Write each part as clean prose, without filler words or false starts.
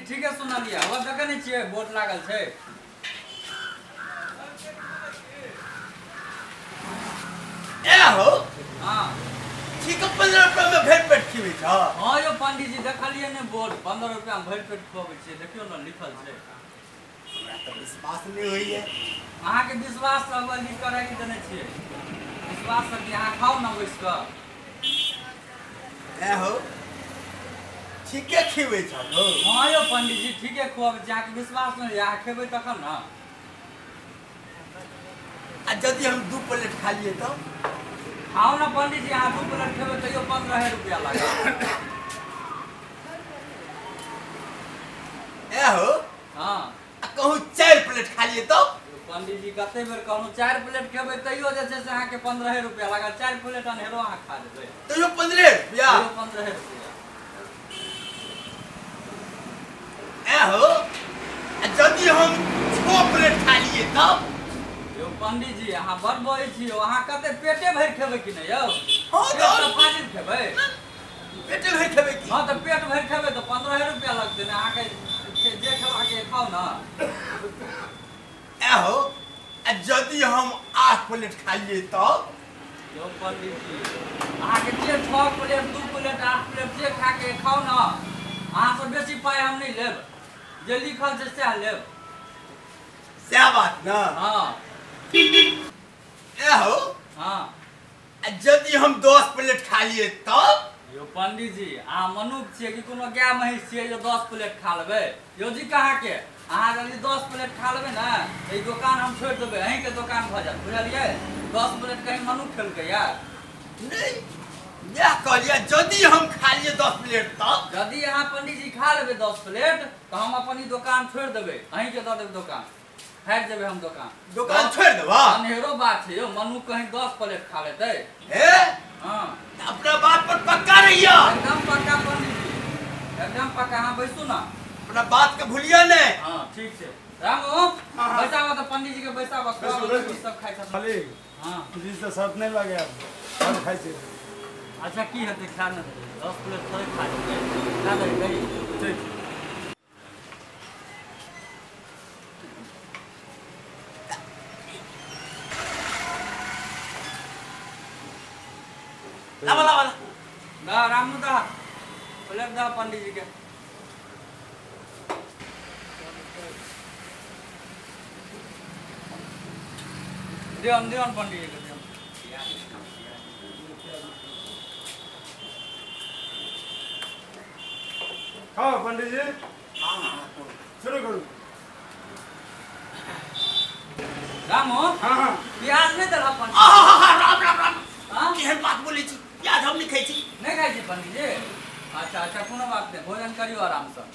ठीक है सुनलिए अब देखे नहीं छिए बोर्ड लागल छे ए हो हां ठीक 15 रुपया में भेट पेट खिबै छ हां यो पंडित जी देखलिए ने बोर्ड 15 रुपया में भेट पेट खुआबै छिए देखियो न लिखल छे हमरा त विश्वास नहीं होई है अहाँ के विश्वास सब लिख कर राखि देने छिए विश्वास से अहाँ खाओ ना बैस क ए हो ठीके खिबै छ हो हां यो पंडित जी ठीके खुआबै छी अहाँ के विश्वास नहीं अहाँ खेबै तखन ना आ यदि हम 2 प्लेट खा लिए तो खाओ ना पंडित जी अहाँ 2 प्लेट खेबै तो यो 15 रुपया लागत ए हो हां कहूँ 4 प्लेट खा लिए तो पंडित जी कते बेर कहूँ 4 प्लेट खेबै तैयो जे छै से अहाँ के 15 रुपया लागत 4 प्लेट अनहेरो अहाँ खा लेबै तो यो 15 रुपया यो 15 रुपया ए हो यदि हम 6 प्लेट खा लिए तब यो पंडित जी अहाँ बड़ बोलै छी अहाँ कते पेटे भरि खेबै कि नहीं यौ हां तो फाजिल खेबै पेटे भरि खेबै की हां तो पेट भरि खेबै तो 15 रुपया लगतै ने अहाँ के जे खेबा के खाओ ना ए हो यदि हम 8 प्लेट खा लिए तब यो पंडित जी अहाँ के जे 6 प्लेट 2 प्लेट 8 प्लेट जे खा के खाओ ना अहाँ से बेसी पाई हम नहीं लेब जे लिखल छै से लेब से बात ना हां ए हो हां यदि हम 10 प्लेट खा लिए तब यो पंडित जी अहाँ मनुष्य छियै कि कोनो गाय महिष छियै जो 10 प्लेट खा लेबै यो जी कहाँ के अहाँ यदि 10 प्लेट खा लेबै ना तो दुकान हम छोड़ देबै अहीं के दुकान भ जात बुझलियै 10 प्लेट कहीं मनुष्य खेलकै यार नहीं या कहलिए यदि हम खा लिए 10 प्लेट तब यदि अहाँ पंडित जी खा लेबै 10 प्लेट तो हम अपन ई दुकान छोड़ देबै अहीं के दऽ देबै दुकान हट जेबै हम दुकान छोड़ देबा अनहेरो बात छै यो मनु कहीं 10 प्लेट खा लेतै हे हां अपना बात पर पक्का रहियो एकदम पक्का पंडित जी एकदम पक्का हां बैसू ना अपना बात के भूलियो नहीं हां ठीक छै रामू बैसावा तो पंडित जी के बैसावा सब खाइ छ खाली हां जी से शर्त नहीं लगे अब और खाई से अच्छा की हेतै खा न 10 प्लेट थोड़े खा लेबै खा दे गई ठीक लावा लावा दा रामू दा प्लेट दा पंडित जी के दियन पंडित जी के दियन खाओ पंडित जी शुरू करो रामू हाँ प्याज नहीं देला पंडित राम राम राम हां केहन बात बोलै छी प्याज हम नहीं खाई छी नहीं खाई छी पंडित जी अच्छा कोनो बात नहीं भोजन करियो आराम से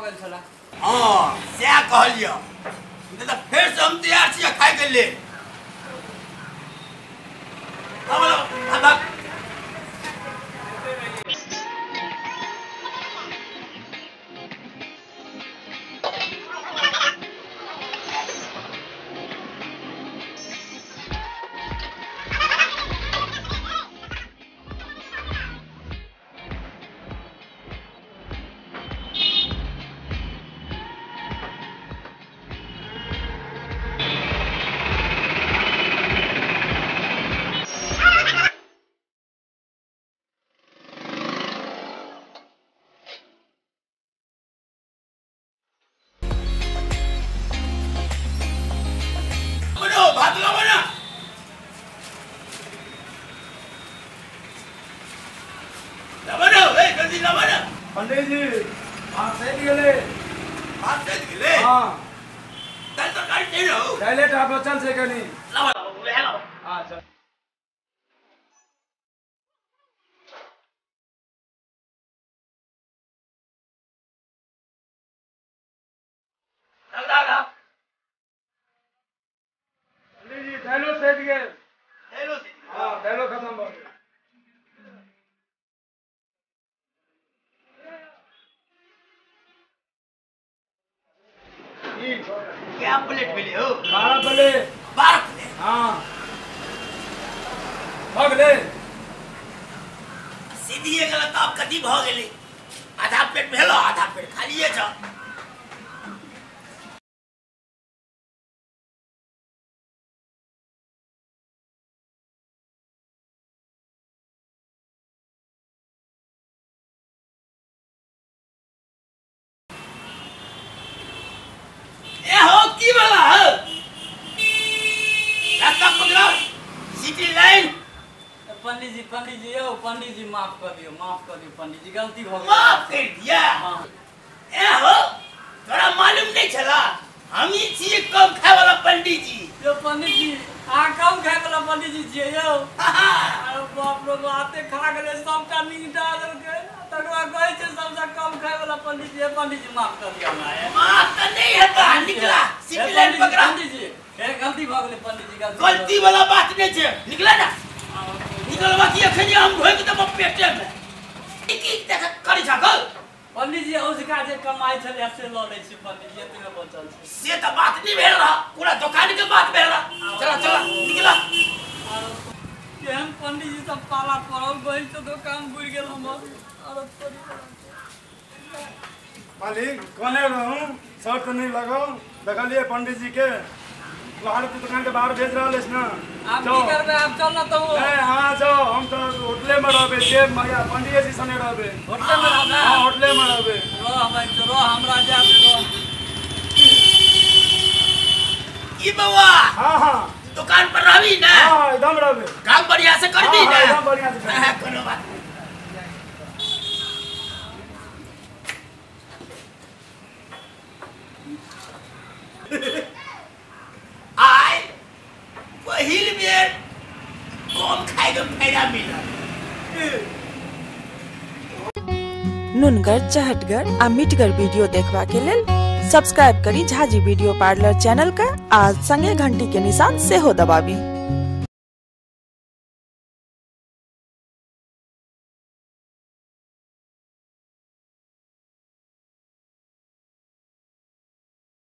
भऽ गेल छला। हाँ सएह कहलियै नहीं तो फिर से हम तैयार छियै खाए के लिए। अब भात लाओ ना। लाओ ए जल्दी लाओ ना। पंडित जी भात सेक गेले। भात सेक गेले? हां। दाल तरकारी चाहिए हो? डायलेट आप चल से कनी। लाओ ले लाओ। हां चल। लाओ। पंडित जी डायलो सेक गेल। हेलो हां डायलो खत्म हो गया। क्या प्लेट मिले हो? 12 प्लेट। 12 प्लेट? हां हो गेले। सीधी गलत आप कथी भ गेली? आधा पेट भेलो आधा पेट खालिए छ। ए हो की वाला हो? रास्ता पकड़ो। City line. पंडित जी यो पंडित जी माफ कर दियो पंडित जी गलती हो गई। माफ कर दिया? हाँ। ए हो तोरा मालूम नहीं चला हम ही छिए कम खाए वाला पंडित जी। यो पंडित जी आ कम खाए वाला पंडित जी छिए यो। अरे बाप रे बाते खा गेले सबटा नींदा दल के तकवा कहै छै सबसे कम खाए वाला पंडित जी माफ कर दियो हमरा। माफ तो नहीं होता निकला सिटी लाइन पकड़ा। पंडित जी ए गलती भ गेले पंडित जी गलती वाला बात नहीं छै निकला ना। निकलवा की अखनी हम ढोक देब पेटे में। की देख करी छ गल। पंडित जी औसका जे कमाई छले से ल लै छी पंडित जी एतने बचल छै। से तो बात नहीं भेल रहा पूरा दुकान के बात भेल रहा। चला निकला। केहन पंडित जी सब पाला पड़ल गई तो दुकान बुड़ गेल हमर। अरे मालिक कोने रहूं शर्त नहीं लगाओ देखलिए पंडित जी के बाहर की दुकान के बाहर भेज रहा है ना। आप की करबे आप चल ना तो हां जाओ हम तो होटले में रहबे जे मैया पंडित जी सने रहबे। होटले में रहबे? हां होटले में रहबे। रह भाई चलो हमरा जा दे। की बउआ? हां दुकान पर रहबी ना? हां एकदम रहबे। काम बढ़िया से करबी ना? एकदम बढ़िया से। हां कोनो बात नहीं। आय पहिल बेर कम खाए के फायदा मिला। नुनगर चहटगर आ मीठगर वीडियो देखबा के लेल सब्सक्राइब करी झाजी वीडियो पार्लर चैनल का आ संगे घंटी के निशान से हो दबाबी।